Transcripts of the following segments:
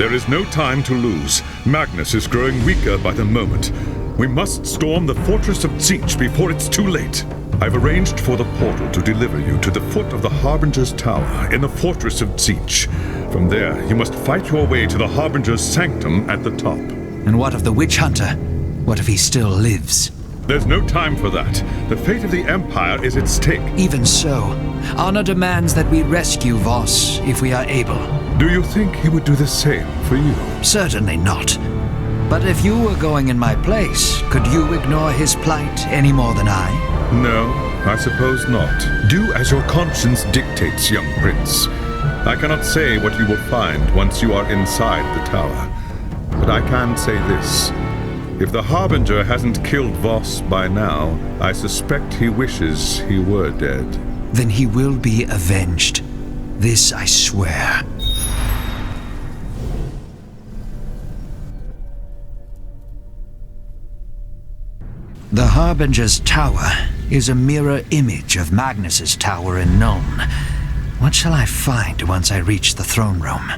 There is no time to lose. Magnus is growing weaker by the moment. We must storm the fortress of Tzeentch before it's too late. I've arranged for the portal to deliver you to the foot of the Harbinger's Tower in the fortress of Tzeentch. From there, you must fight your way to the Harbinger's Sanctum at the top. And what of the witch hunter? What if he still lives? There's no time for that. The fate of the Empire is at stake. Even so, honor demands that we rescue Voss if we are able. Do you think he would do the same for you? Certainly not. But if you were going in my place, could you ignore his plight any more than I? No, I suppose not. Do as your conscience dictates, young prince. I cannot say what you will find once you are inside the tower. But I can say this. If the Harbinger hasn't killed Voss by now, I suspect he wishes he were dead. Then he will be avenged. This I swear. The Harbinger's Tower is a mirror image of Magnus's tower in Nuln. What shall I find once I reach the throne room?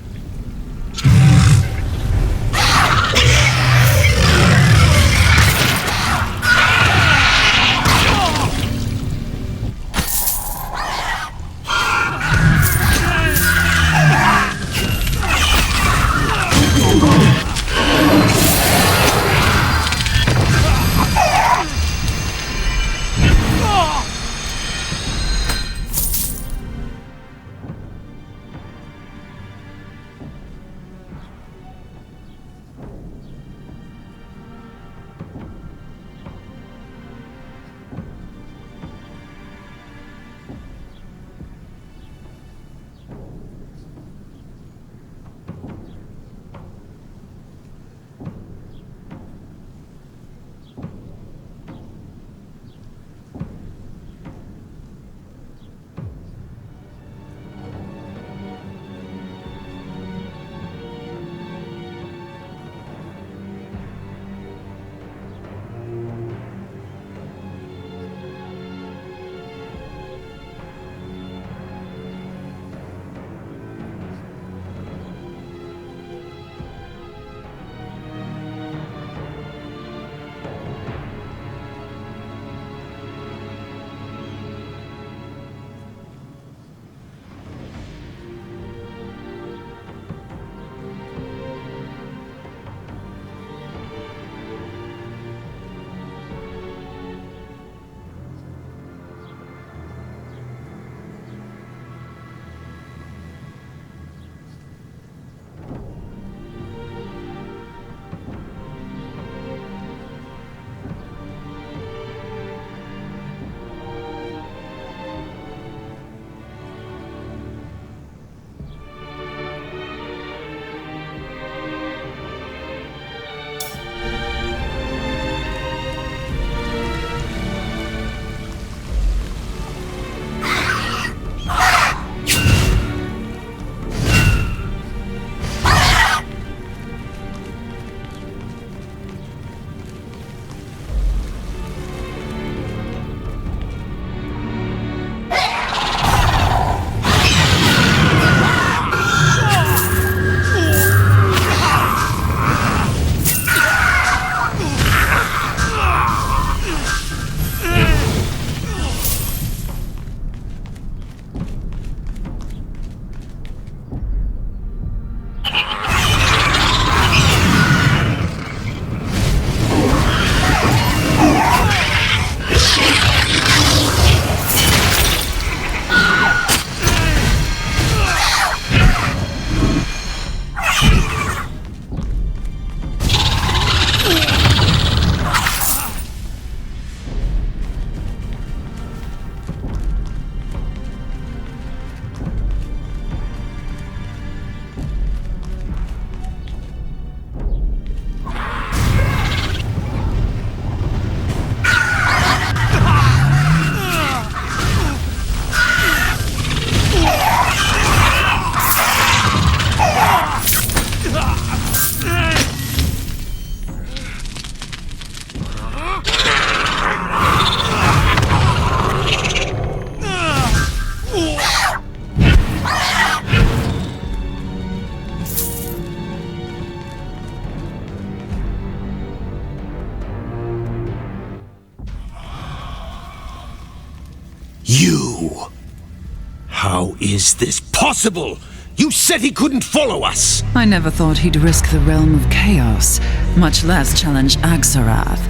How is this possible? You said he couldn't follow us! I never thought he'd risk the realm of chaos, much less challenge Axarath.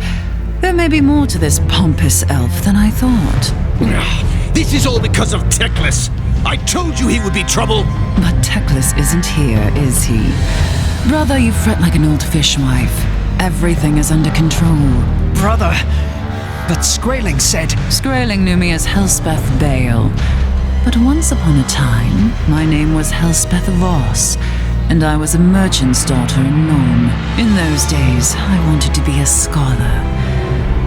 There may be more to this pompous elf than I thought. This is all because of Teclis! I told you he would be trouble! But Teclis isn't here, is he? Brother, you fret like an old fishwife. Everything is under control. Brother! But Skraeling said... Skraeling knew me as Helspeth Bale. But once upon a time, my name was Helspeth Voss, and I was a merchant's daughter in Nome. In those days, I wanted to be a scholar.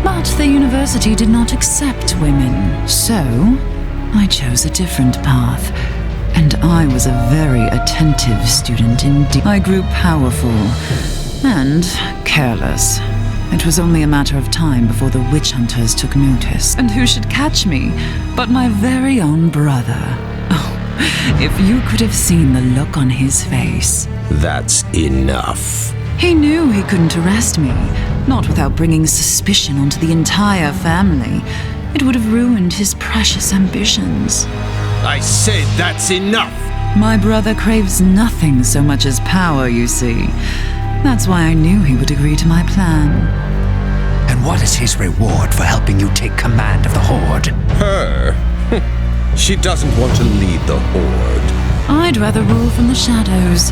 But the university did not accept women, so I chose a different path. And I was a very attentive student indeed. I grew powerful and careless. It was only a matter of time before the witch hunters took notice. And who should catch me but my very own brother? Oh, if you could have seen the look on his face. That's enough. He knew he couldn't arrest me, not without bringing suspicion onto the entire family. It would have ruined his precious ambitions. I said that's enough! My brother craves nothing so much as power, you see. That's why I knew he would agree to my plan. And what is his reward for helping you take command of the Horde? Her? She doesn't want to lead the Horde. I'd rather rule from the shadows.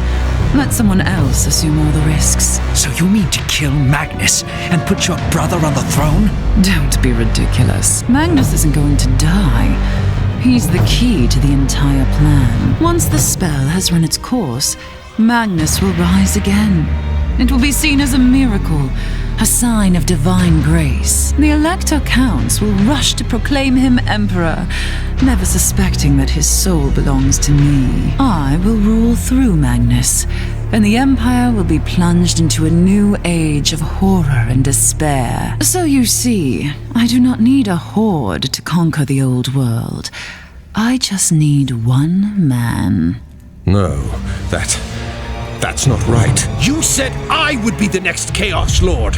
Let someone else assume all the risks. So you mean to kill Magnus and put your brother on the throne? Don't be ridiculous. Magnus isn't going to die. He's the key to the entire plan. Once the spell has run its course, Magnus will rise again. It will be seen as a miracle, a sign of divine grace. The Elector Counts will rush to proclaim him emperor, never suspecting that his soul belongs to me. I will rule through Magnus, and the Empire will be plunged into a new age of horror and despair. So you see, I do not need a horde to conquer the old world. I just need one man. No, that's not right. You said I would be the next Chaos Lord.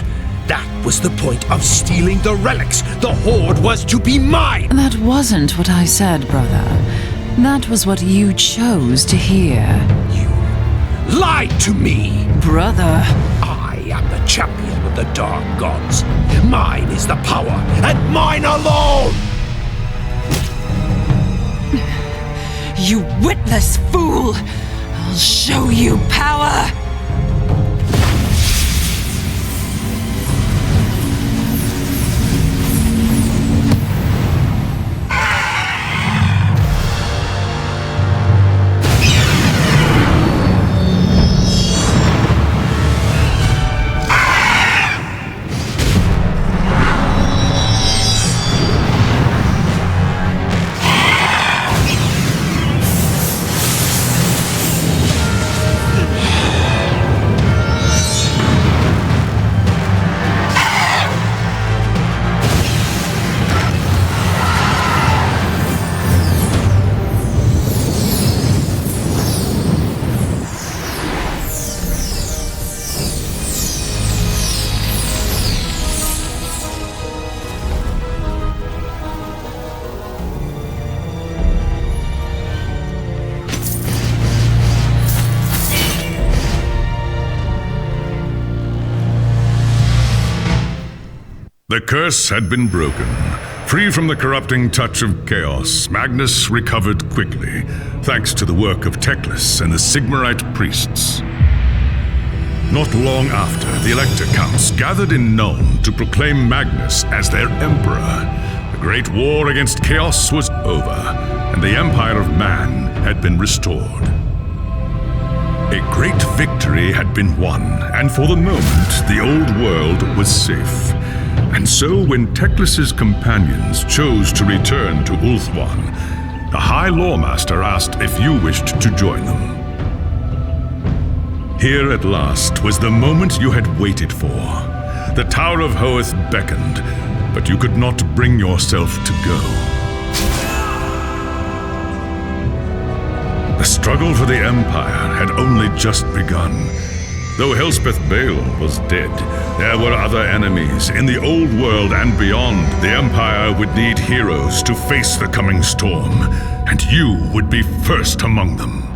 That was the point of stealing the relics. The Horde was to be mine. That wasn't what I said, brother. That was what you chose to hear. You lied to me. Brother. I am the champion of the Dark Gods. Mine is the power, and mine alone. You witless fool! I'll show you power! The curse had been broken. Free from the corrupting touch of chaos, Magnus recovered quickly, thanks to the work of Teclis and the Sigmarite priests. Not long after, the Elector Counts gathered in Nome to proclaim Magnus as their emperor. The great war against chaos was over, and the Empire of Man had been restored. A great victory had been won, and for the moment, the old world was safe. And so when Teclis's companions chose to return to Ulthuan, the High Lawmaster asked if you wished to join them. Here at last was the moment you had waited for. The Tower of Hoeth beckoned, but you could not bring yourself to go. The struggle for the Empire had only just begun. Though Elspeth Bale was dead, there were other enemies. In the old world and beyond, the Empire would need heroes to face the coming storm, and you would be first among them.